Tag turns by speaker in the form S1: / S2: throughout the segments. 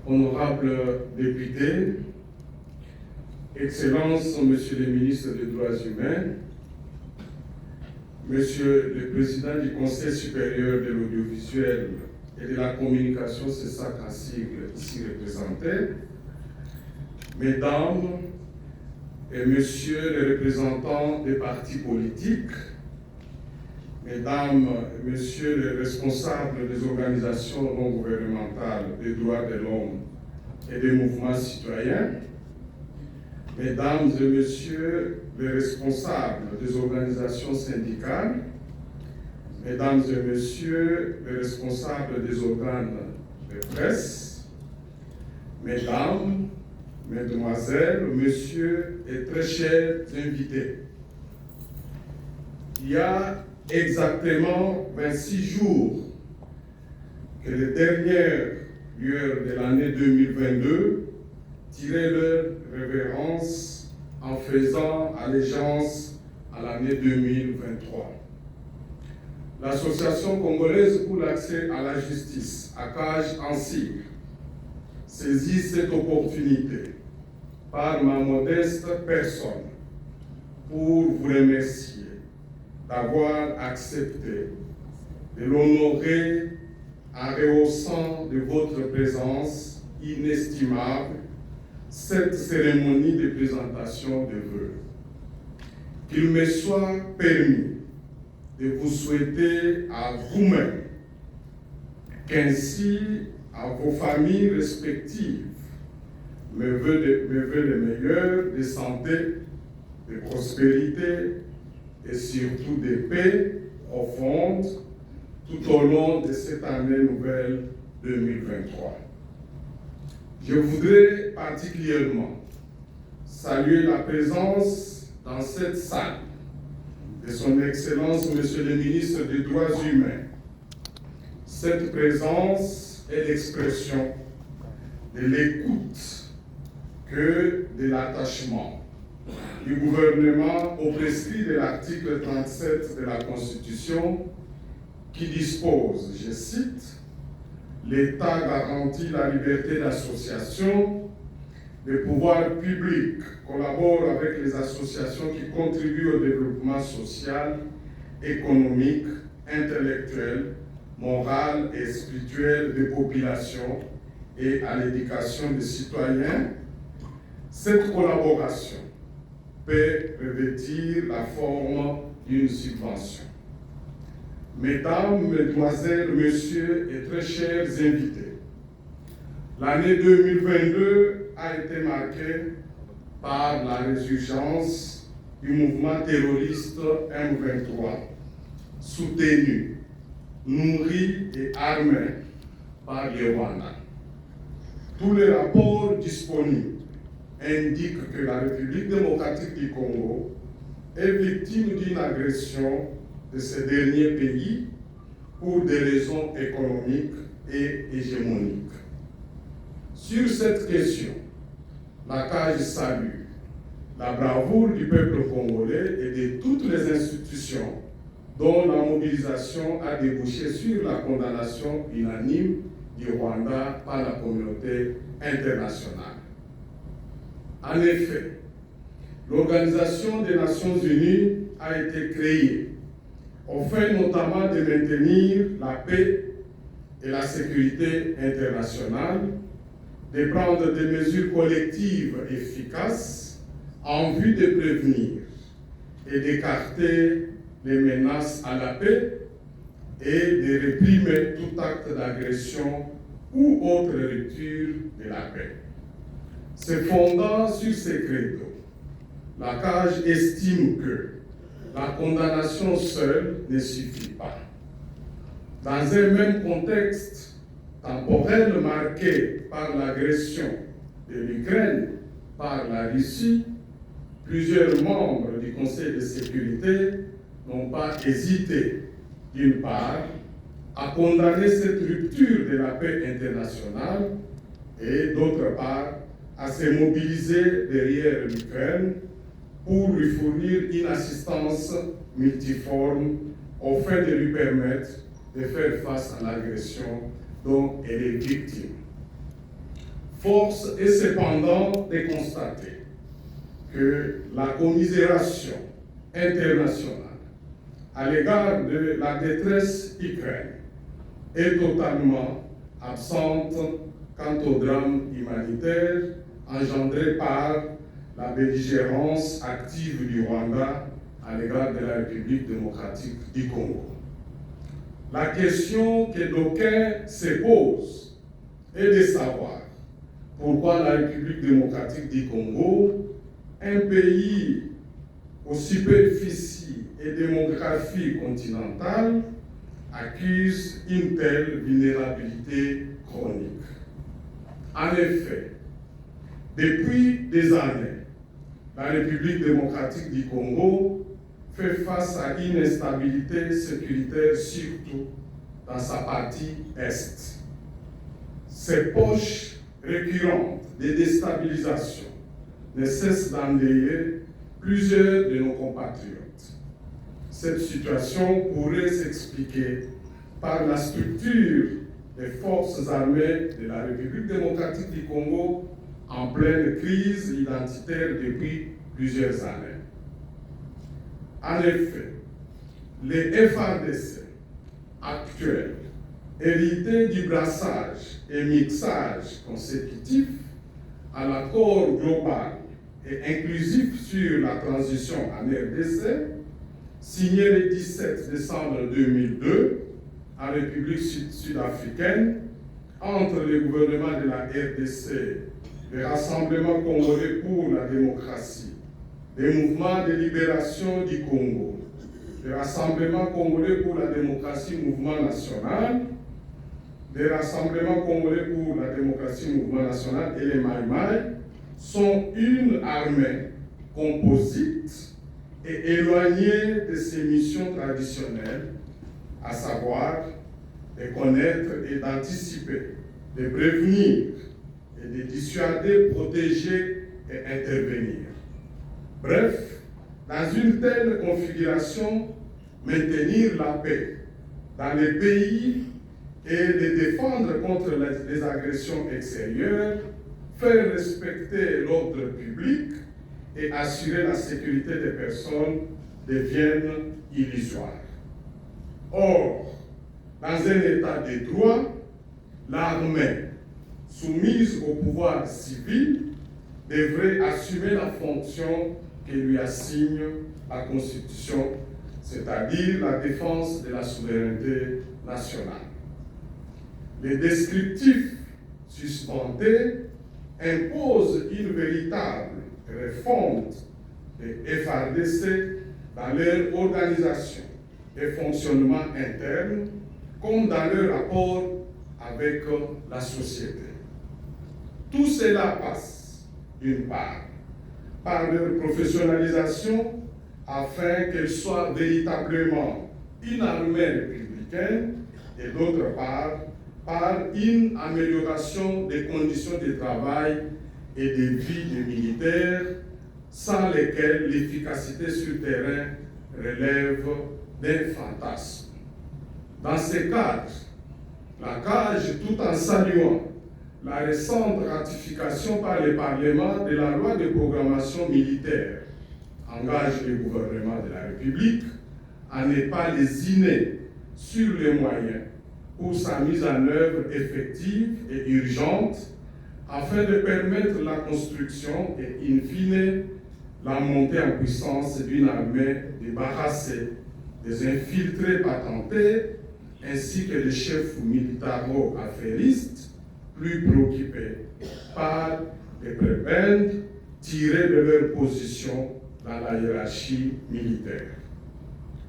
S1: honorables députés, Excellences, Monsieur le ministre des Droits humains, Monsieur le Président du Conseil supérieur de l'audiovisuel et de la communication, c'est ça qu'un sigle ici représenté, Mesdames et Messieurs les représentants des partis politiques, Mesdames et Messieurs les responsables des organisations non gouvernementales des droits de l'homme et des mouvements citoyens, Mesdames et Messieurs les responsables des organisations syndicales, Mesdames et Messieurs les responsables des organes de presse, Mesdames, Mesdemoiselles, Messieurs et très chers invités. Il y a exactement 26 jours que les dernières lueurs de l'année 2022 tiraient leur révérence en faisant allégeance à l'année 2023. L'Association congolaise pour l'accès à la justice, ACAJ ainsi, saisit cette opportunité par ma modeste personne pour vous remercier d'avoir accepté de l'honorer en rehaussant de votre présence inestimable cette cérémonie de présentation de vœux. Qu'il me soit permis de vous souhaiter à vous-même qu'ainsi à vos familles respectives mes vœux les meilleurs de santé, de prospérité et surtout de paix profonde tout au long de cette année nouvelle 2023. Je voudrais particulièrement saluer la présence dans cette salle de son Excellence, Monsieur le ministre des Droits humains. Cette présence est l'expression de l'écoute que de l'attachement du gouvernement au prescrit de l'article 37 de la Constitution qui dispose, je cite, « L'État garantit la liberté d'association, les pouvoirs publics collaborent avec les associations qui contribuent au développement social, économique, intellectuel, moral et spirituel des populations et à l'éducation des citoyens. Cette collaboration peut revêtir la forme d'une subvention. » Mesdames, Mesdemoiselles, Messieurs et très chers invités, l'année 2022 a été marquée par la résurgence du mouvement terroriste M23, soutenu, nourri et armé par le Rwanda. Tous les rapports disponibles indiquent que la République démocratique du Congo est victime d'une agression de ces derniers pays pour des raisons économiques et hégémoniques. Sur cette question, la CAJ salue la bravoure du peuple congolais et de toutes les institutions dont la mobilisation a débouché sur la condamnation unanime du Rwanda par la communauté internationale. En effet, l'Organisation des Nations Unies a été créée au fait notamment de maintenir la paix et la sécurité internationale, de prendre des mesures collectives efficaces en vue de prévenir et d'écarter les menaces à la paix et de réprimer tout acte d'agression ou autre rupture de la paix. Se fondant sur ces credos, la CAJ estime que la condamnation seule ne suffit pas. Dans un même contexte temporel marqué par l'agression de l'Ukraine par la Russie, plusieurs membres du Conseil de sécurité n'ont pas hésité, d'une part, à condamner cette rupture de la paix internationale et, d'autre part, à se mobiliser derrière l'Ukraine pour lui fournir une assistance multiforme au fait de lui permettre de faire face à l'agression dont elle est victime. Force est cependant de constater que la commisération internationale à l'égard de la détresse ukrainienne est totalement absente quant au drame humanitaire engendré par la belligérance active du Rwanda à l'égard de la République démocratique du Congo. La question que d'aucuns se posent est de savoir pourquoi la République démocratique du Congo, un pays aux superficies et démographie continentale, accuse une telle vulnérabilité chronique. En effet, depuis des années, la République démocratique du Congo fait face à une instabilité sécuritaire, surtout dans sa partie est. Ces poches récurrentes de déstabilisation ne cessent d'endayer plusieurs de nos compatriotes. Cette situation pourrait s'expliquer par la structure des forces armées de la République démocratique du Congo en pleine crise identitaire depuis plusieurs années. En effet, les FARDC actuels, hérités du brassage et mixage consécutif à l'accord global et inclusif sur la transition en RDC, signé le 17 décembre 2002 en République sud-africaine entre le gouvernement de la RDC, le Rassemblement congolais pour la démocratie, le Mouvement de libération du Congo, le Rassemblement congolais pour la démocratie, Mouvement national, le Rassemblement congolais pour la démocratie, Mouvement national et les Maïmaï sont une armée composite et éloignée de ses missions traditionnelles, à savoir de connaître et d'anticiper, de prévenir et de dissuader, protéger et intervenir. Bref, dans une telle configuration, maintenir la paix dans les pays et les défendre contre les agressions extérieures, faire respecter l'ordre public et assurer la sécurité des personnes deviennent illusoires. Or, dans un état de droit, l'armée, soumise au pouvoir civil, devrait assumer la fonction que lui assigne la Constitution, c'est-à-dire la défense de la souveraineté nationale. Les descriptifs suspendés imposent une véritable refonte des FARDC dans leur organisation et fonctionnement interne, comme dans leur rapport avec la société. Tout cela passe, d'une part, par leur professionnalisation afin qu'elle soit véritablement une armée républicaine et d'autre part, par une amélioration des conditions de travail et de vie des militaires, sans lesquelles l'efficacité sur le terrain relève d'un fantasme. Dans ce cadre, la CAGE, tout en saluant la récente ratification par le Parlement de la loi de programmation militaire, engage le gouvernement de la République à ne pas lésiner sur les moyens pour sa mise en œuvre effective et urgente afin de permettre la construction et, in fine, la montée en puissance d'une armée débarrassée des infiltrés patentés ainsi que des chefs militaro-affairistes plus préoccupés par les prébendes tirées de leur position dans la hiérarchie militaire.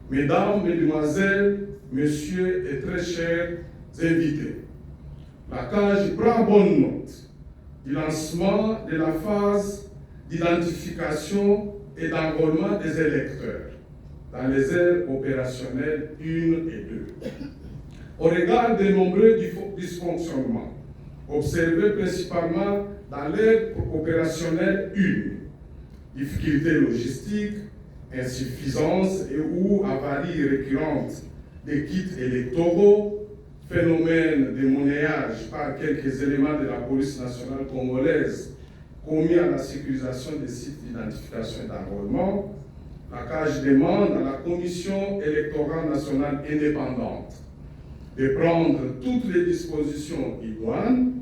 S1: Mesdames, Mesdemoiselles, Messieurs et très chers invités, la CAGE prend bonne note du lancement de la phase d'identification et d'enrôlement des électeurs dans les aires opérationnelles 1 et 2. Au regard des nombreux dysfonctionnements observés principalement dans l'ère opérationnelle 1, difficultés logistiques, insuffisances et ou avaries récurrentes des kits électoraux, phénomène de monnayage par quelques éléments de la police nationale congolaise commis à la sécurisation des sites d'identification et d'enrôlement, la CAJ demande à la Commission électorale nationale indépendante de prendre toutes les dispositions idoines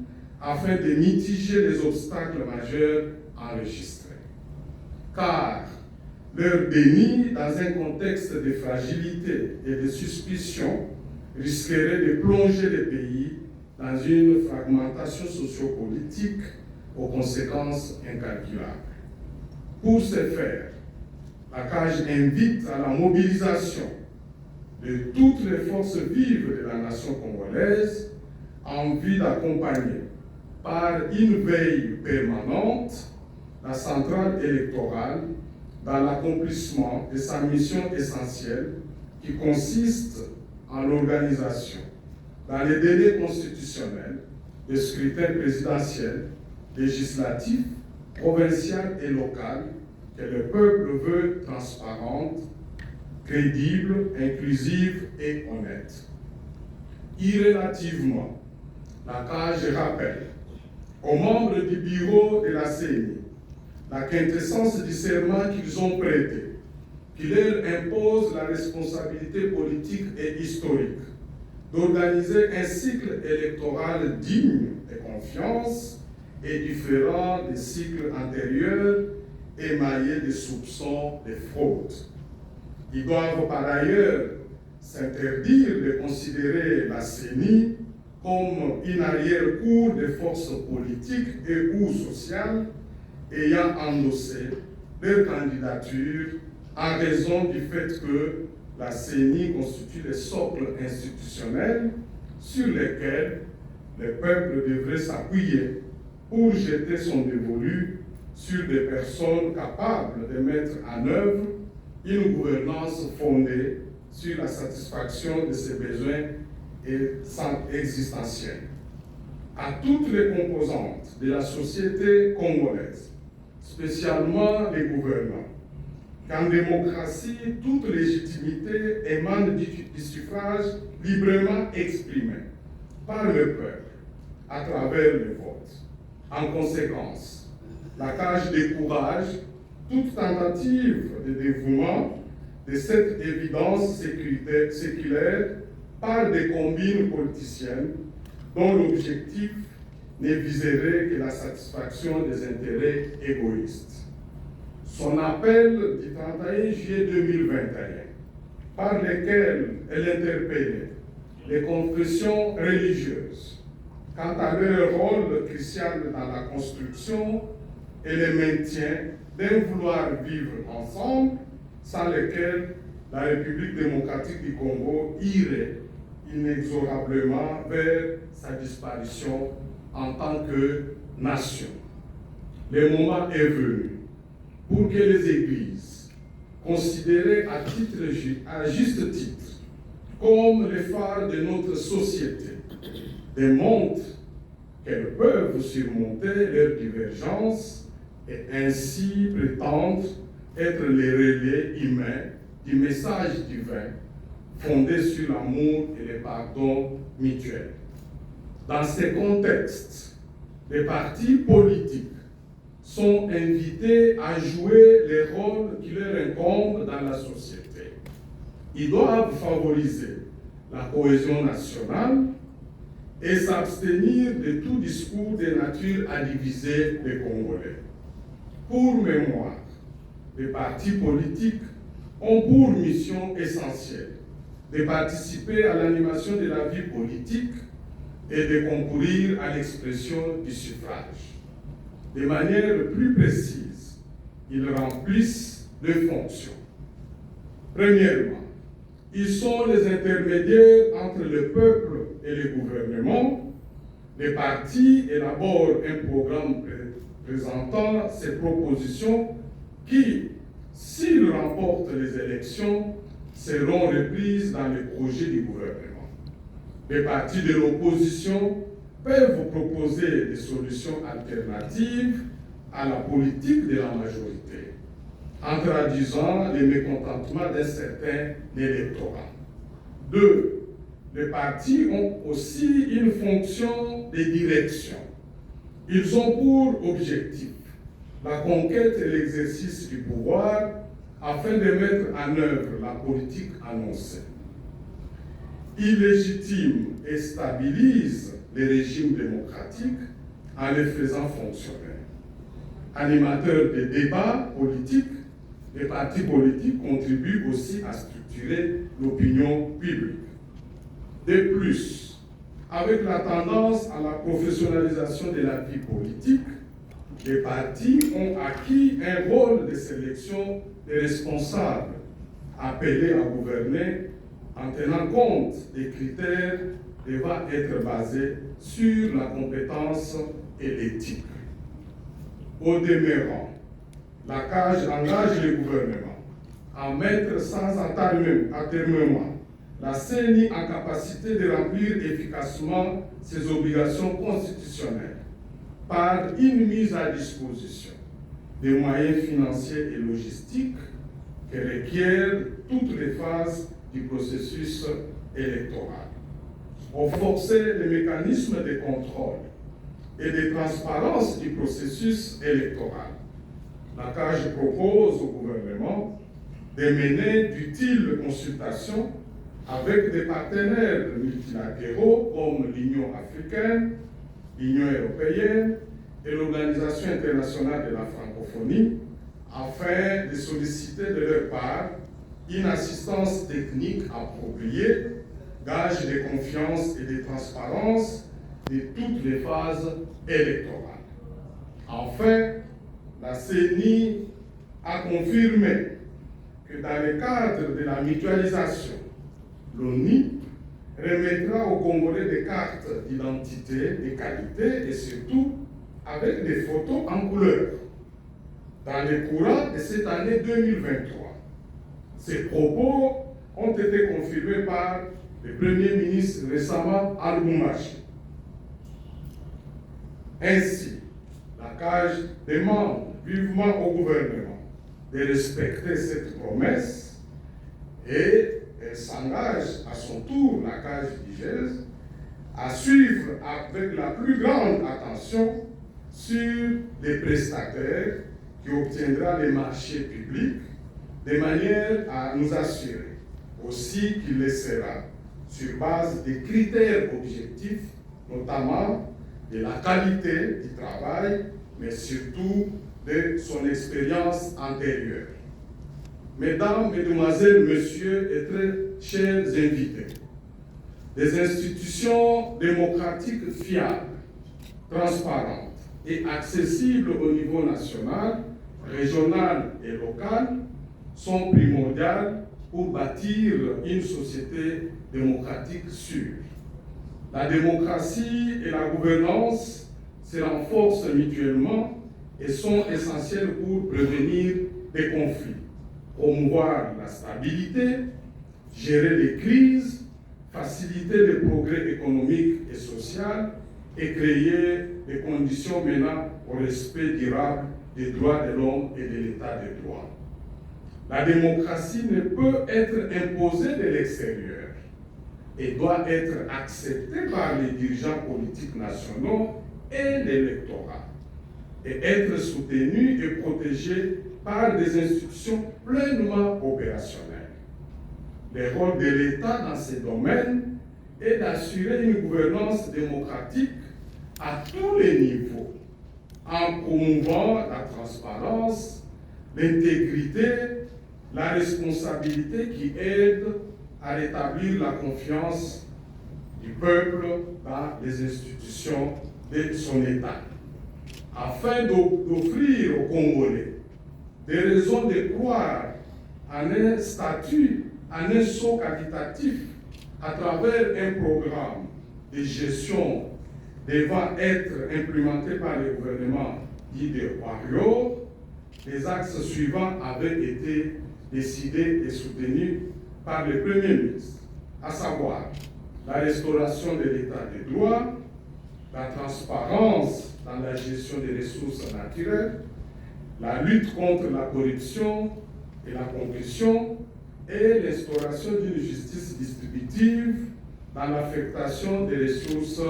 S1: afin de mitiger les obstacles majeurs enregistrés. Car leur déni dans un contexte de fragilité et de suspicion risquerait de plonger le pays dans une fragmentation sociopolitique aux conséquences incalculables. Pour ce faire, la CAJ invite à la mobilisation de toutes les forces vives de la nation congolaise en vue d'accompagner par une veille permanente la centrale électorale dans l'accomplissement de sa mission essentielle qui consiste en l'organisation, dans les délais constitutionnels, des scrutins présidentiels, législatifs, provincial et local que le peuple veut transparente, crédible, inclusive et honnête. Irrélativement, la CAJ rappelle aux membres du bureau de la CENI la quintessence du serment qu'ils ont prêté, qui leur impose la responsabilité politique et historique d'organiser un cycle électoral digne de confiance et différent des cycles antérieurs émaillés de soupçons de fraude. Ils doivent par ailleurs s'interdire de considérer la CENI comme une arrière-cour des forces politiques et ou sociales ayant endossé leur candidature en raison du fait que la CENI constitue le socle institutionnel sur lequel le peuple devrait s'appuyer pour jeter son dévolu sur des personnes capables de mettre en œuvre une gouvernance fondée sur la satisfaction de ses besoins existentiels. À toutes les composantes de la société congolaise, spécialement les gouvernants, qu'en démocratie, toute légitimité émane du suffrage librement exprimé par le peuple à travers le vote. En conséquence, la CAJ décourage toute tentative de dévouement de cette évidence séculaire par des combines politiciennes dont l'objectif ne viserait que la satisfaction des intérêts égoïstes. Son appel du 31 juillet 2021, par lequel elle interpellait les confessions religieuses quant à leur rôle crucial dans la construction et le maintien d'un vouloir vivre ensemble, sans lequel la République démocratique du Congo irait inexorablement vers sa disparition en tant que nation. Le moment est venu pour que les églises, considérées à juste titre comme les phares de notre société, démontrent qu'elles peuvent surmonter leurs divergences et ainsi prétendre être les relais humains du message divin fondé sur l'amour et le pardon mutuel. Dans ces contextes, les partis politiques sont invités à jouer les rôles qui leur incombent dans la société. Ils doivent favoriser la cohésion nationale et s'abstenir de tout discours de nature à diviser les Congolais. Pour mémoire, les partis politiques ont pour mission essentielle de participer à l'animation de la vie politique et de concourir à l'expression du suffrage. De manière plus précise, ils remplissent deux fonctions. Premièrement, ils sont les intermédiaires entre le peuple et le gouvernement. Les partis élaborent un programme présentant ces propositions qui, s'ils remportent les élections, seront reprises dans les projets du gouvernement. Les partis de l'opposition peuvent proposer des solutions alternatives à la politique de la majorité, en traduisant les mécontentements d'un certain électorat. 2. les partis ont aussi une fonction de direction. Ils ont pour objectif la conquête et l'exercice du pouvoir afin de mettre en œuvre la politique annoncée. Ils légitiment et stabilisent les régimes démocratiques en les faisant fonctionner. Animateurs de débats politiques, les partis politiques contribuent aussi à structurer l'opinion publique. De plus, avec la tendance à la professionnalisation de la vie politique, les partis ont acquis un rôle de sélection des responsables appelés à gouverner en tenant compte des critères devant être basés sur la compétence et l'éthique. Au demeurant, la CAGE engage le gouvernement à mettre sans atermoiement la CENI en capacité de remplir efficacement ses obligations constitutionnelles par une mise à disposition des moyens financiers et logistiques que requièrent toutes les phases du processus électoral. Renforcer les mécanismes de contrôle et de transparence du processus électoral. La CAGE propose au gouvernement de mener d'utiles consultations avec des partenaires multilatéraux comme l'Union africaine, l'Union européenne et l'Organisation internationale de la francophonie afin de solliciter de leur part une assistance technique appropriée, gage de confiance et de transparence de toutes les phases électorales. Enfin, la CENI a confirmé que dans le cadre de la mutualisation, l'ONU remettra aux Congolais des cartes d'identité de qualité et surtout avec des photos en couleur dans le courant de cette année 2023. Ces propos ont été confirmés par le Premier ministre récemment à Lubumbashi. Ainsi, la CAGE demande vivement au gouvernement de respecter cette promesse et elle s'engage à son tour, la CAGE d'IGES, à suivre avec la plus grande attention sur les prestataires qui obtiendra les marchés publics de manière à nous assurer aussi qu'il le sera sur base des critères objectifs, notamment de la qualité du travail, mais surtout de son expérience antérieure. Mesdames, Mesdemoiselles, Messieurs et très chers invités, des institutions démocratiques fiables, transparentes et accessibles au niveau national, régional et local sont primordiales pour bâtir une société démocratique sûre. La démocratie et la gouvernance se renforcent mutuellement et sont essentielles pour prévenir des conflits, promouvoir la stabilité, gérer les crises, faciliter le progrès économique et social et créer des conditions menant au respect durable des droits de l'homme et de l'état de droit. La démocratie ne peut être imposée de l'extérieur et doit être acceptée par les dirigeants politiques nationaux et l'électorat et être soutenue et protégée par des institutions pleinement opérationnelles. Le rôle de l'État dans ces domaines est d'assurer une gouvernance démocratique à tous les niveaux, en promouvant la transparence, l'intégrité, la responsabilité qui aide à rétablir la confiance du peuple dans les institutions de son État, afin d'offrir aux Congolais des raisons de croire en un statut, en un saut qualitatif à travers un programme de gestion devant être implémenté par le gouvernement dit de Wario. Les axes suivants avaient été décidés et soutenus par le Premier ministre, à savoir la restauration de l'état de droit, la transparence dans la gestion des ressources naturelles, la lutte contre la corruption et la concussion et l'instauration d'une justice distributive dans l'affectation des ressources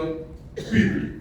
S1: publiques.